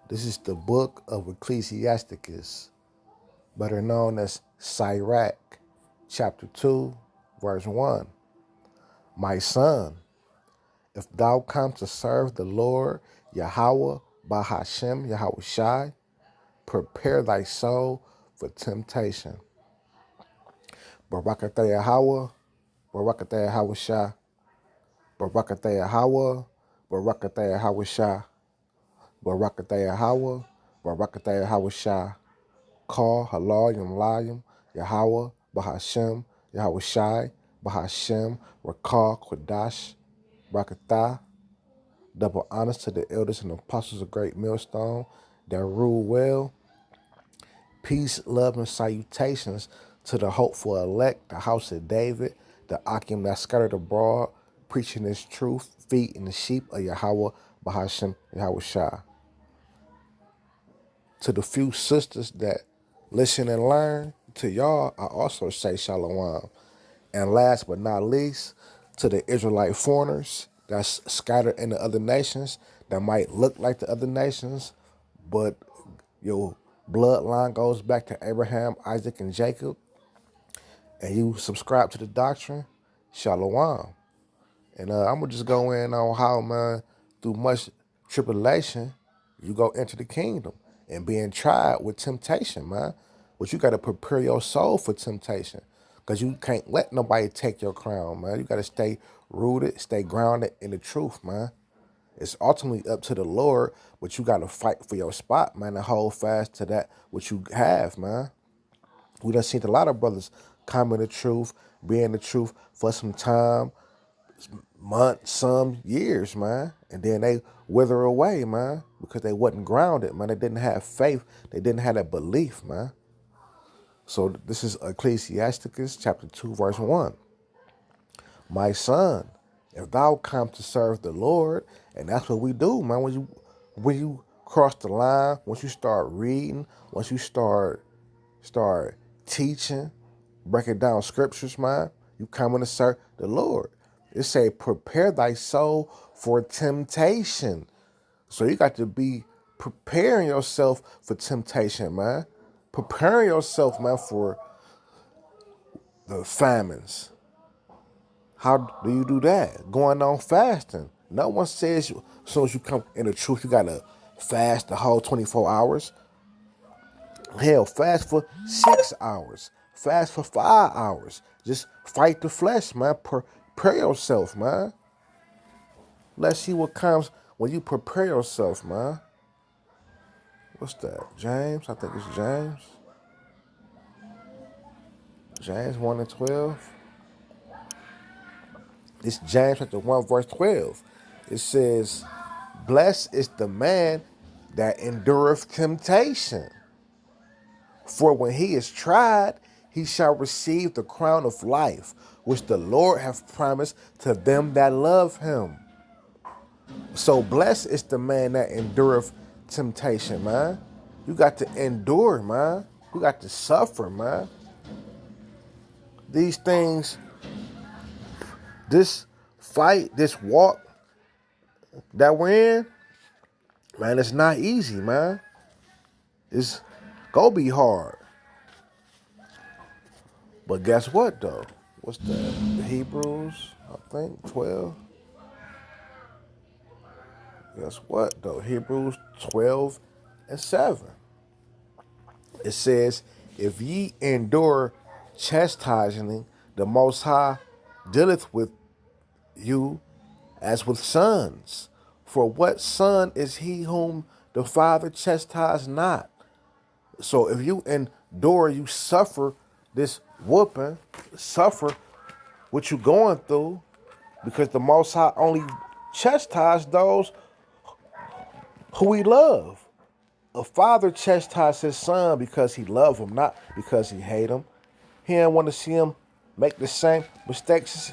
This is the book of Ecclesiasticus, better known as Sirach, chapter 2, verse 1. My son, if thou come to serve the Lord Yahweh Bahashem Yahweh Shai, prepare thy soul for temptation. Barakatah Yahweh, Barakatah Yahweh Shai, Barakatah Yahweh, Barakatah Yahweh Shai, Barakatah Yahweh, Barakatah Yahweh Shai. Call Halal Yamlayim, Yahweh, Bahashem, Yahweh Shai, Bahashem, Rakal, Quadash, Rakatah. Double honors to the elders and apostles of Great Millstone that rule well. Peace, love, and salutations to the hopeful elect, the house of David, the Akim that scattered abroad, preaching his truth, feeding the sheep of Yahweh, Bahashem, Yahweh Shai. To the few sisters that listen and learn, to y'all, I also say shalom. And last but not least, to the Israelite foreigners that's scattered in the other nations that might look like the other nations, but your bloodline goes back to Abraham, Isaac, and Jacob, and you subscribe to the doctrine, shalom. And I'm going to just go in on how, man, through much tribulation, you go into the kingdom and being tried with temptation, man. But you got to prepare your soul for temptation because you can't let nobody take your crown, man. You got to stay rooted, stay grounded in the truth, man. It's ultimately up to the Lord, but you got to fight for your spot, man, and hold fast to that what you have, man. We done seen a lot of brothers come in the truth, be in the truth for some time, months, some years, man. And then they wither away, man, because they wasn't grounded, man. They didn't have faith. They didn't have that belief, man. So this is Ecclesiasticus chapter 2, verse 1. My son, if thou come to serve the Lord, and that's what we do, man. When you cross the line, once you start reading, once you start teaching, breaking down scriptures, man, you coming to serve the Lord. It say, prepare thy soul for temptation. So you got to be preparing yourself for temptation, man. Preparing yourself, man, for the famines. How do you do that? Going on fasting. No one says as soon as you come in the truth, you got to fast the whole 24 hours. Hell, fast for 6 hours. Fast for 5 hours. Just fight the flesh, man. Prepare yourself, man. Let's see what comes when you prepare yourself, man. What's that? James? I think it's James. James 1 and 12. It's James chapter 1, verse 12. It says, blessed is the man that endureth temptation. For when he is tried, he shall receive the crown of life, which the Lord hath promised to them that love him. So blessed is the man that endureth temptation, man. You got to endure, man. You got to suffer, man. These things, this fight, this walk that we're in, man, it's not easy, man. It's gonna be hard. But guess what, though? What's that? Hebrews, I think, 12. Guess what, though? Hebrews 12 and 7. It says, if ye endure chastising, the Most High dealeth with you as with sons. For what son is he whom the Father chastised not? So if you endure, you suffer this whooping, suffer what you going through, because the Most High only chastised those who he love. A father chastised his son because he loved him, not because he hate him. He didn't want to see him make the same mistakes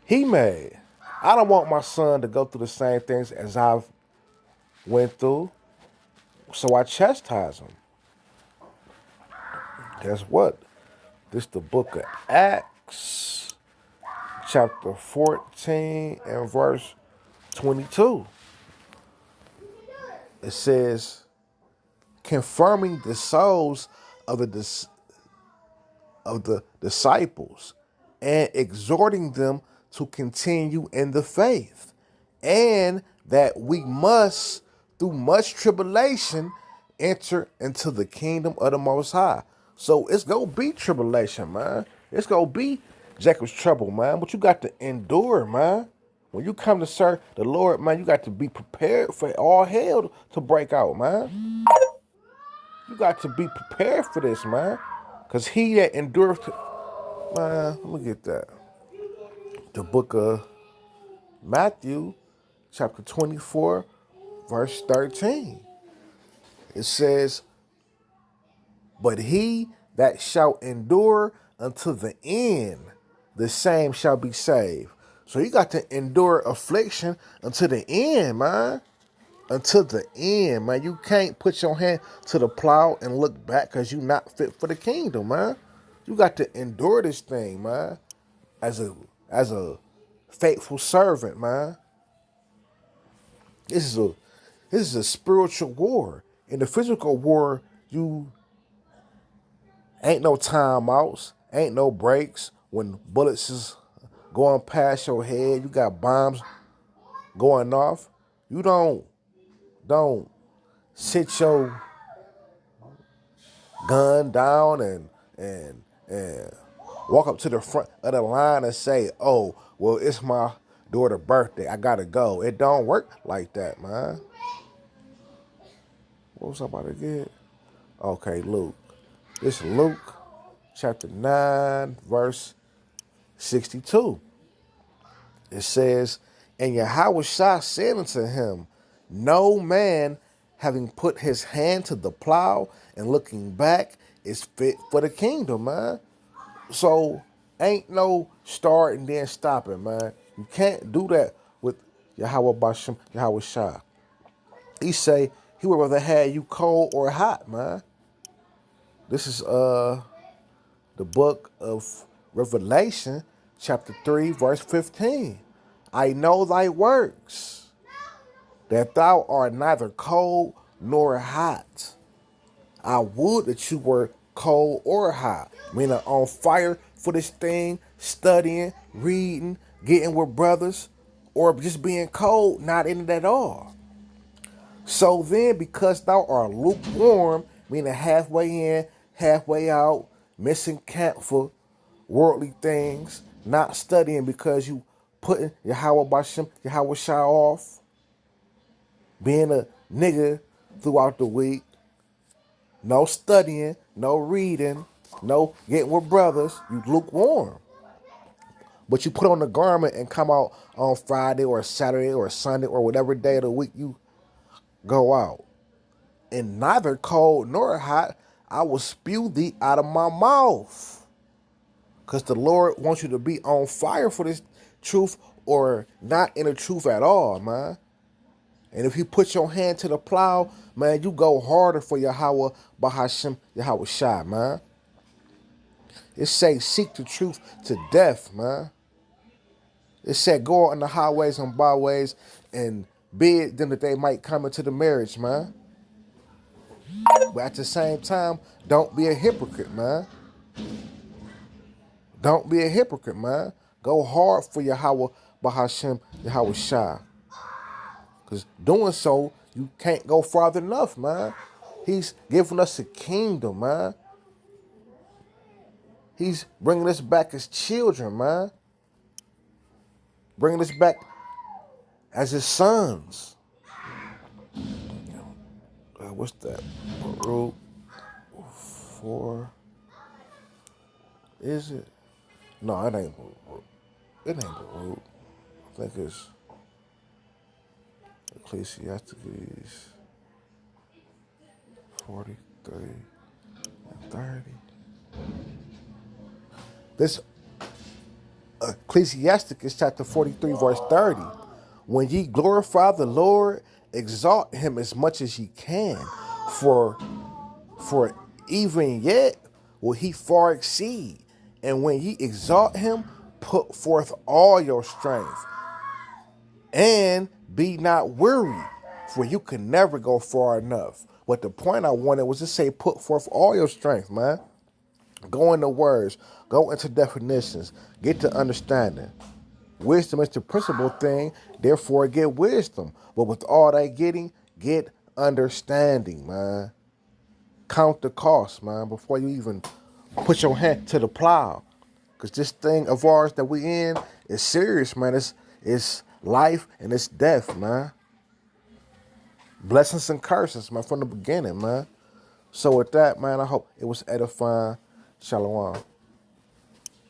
he made. I don't want my son to go through the same things as I've went through, so I chastise him. Guess what? This the book of Acts, chapter 14 and verse 22. It says, confirming the souls of the disciples and exhorting them to continue in the faith, and that we must, through much tribulation, enter into the kingdom of the Most High. So it's gonna be tribulation, man. It's gonna be Jacob's trouble, man. But you got to endure, man. When you come to serve the Lord, man, you got to be prepared for all hell to break out, man. You got to be prepared for this, man. Because he that endureth, man, let me get that. The book of Matthew, chapter 24, verse 13. It says, but he that shall endure unto the end, the same shall be saved. So you got to endure affliction until the end, man. Until the end, man. You can't put your hand to the plow and look back because you're not fit for the kingdom, man. You got to endure this thing, man. As a faithful servant, man. This is a spiritual war. In the physical war, you ain't no timeouts, ain't no breaks. When bullets is going past your head, you got bombs going off. You don't sit your gun down and walk up to the front of the line and say, oh, well, it's my daughter's birthday, I gotta go. It don't work like that, man. What was I about to get? Okay, Luke. It's Luke chapter 9, verse 62. It says, and Yahushua said unto him, no man having put his hand to the plow and looking back is fit for the kingdom, man. So ain't no start and then stopping, man. You can't do that with Yahweh Bashem, Yahushua. He say he would rather have you cold or hot, man. This is the book of Revelation, chapter 3, verse 15. I know thy works, that thou art neither cold nor hot. I would that you were cold or hot, meaning on fire for this thing, studying, reading, getting with brothers, or just being cold, not in it at all. So then, because thou art lukewarm, meaning halfway in, halfway out, missing camp for worldly things, not studying because you putting Yahweh Bashem, Yahweh Shah off, being a nigga throughout the week, no studying, no reading, no getting with brothers, you lukewarm. But you put on the garment and come out on Friday or Saturday or Sunday or whatever day of the week you go out. And neither cold nor hot, I will spew thee out of my mouth. Because the Lord wants you to be on fire for this truth or not in the truth at all, man. And if you put your hand to the plow, man, you go harder for Yahweh Bahashem, Yahweh Shai, man. It say seek the truth to death, man. It said go out on the highways and byways and bid them that they might come into the marriage, man. But at the same time, don't be a hypocrite, man. Don't be a hypocrite, man. Go hard for Yahweh Bahashem, Yahweh Shai. Because doing so, you can't go farther enough, man. He's giving us a kingdom, man. He's bringing us back as children, man. Bringing us back as his sons. What's that? Baruch 4. Is it? No, it ain't Baruch. It ain't Baruch. I think it's Ecclesiastes 43 and 30. This Ecclesiastes chapter 43 verse 30. When ye glorify the Lord, exalt him as much as ye can, for even yet will he far exceed. And when ye exalt him, put forth all your strength, and be not weary, For you can never go far enough. But the point I wanted was to say, put forth all your strength, man. Go into words, go into definitions, get to understanding. Wisdom is the principal thing, therefore get wisdom. But with all that getting, get understanding, man. Count the cost, man, before you even put your hand to the plow. Because this thing of ours that we in is serious, man. It's life and it's death, man. Blessings and curses, man, from the beginning, man. So with that, man, I hope it was edifying. Shalom.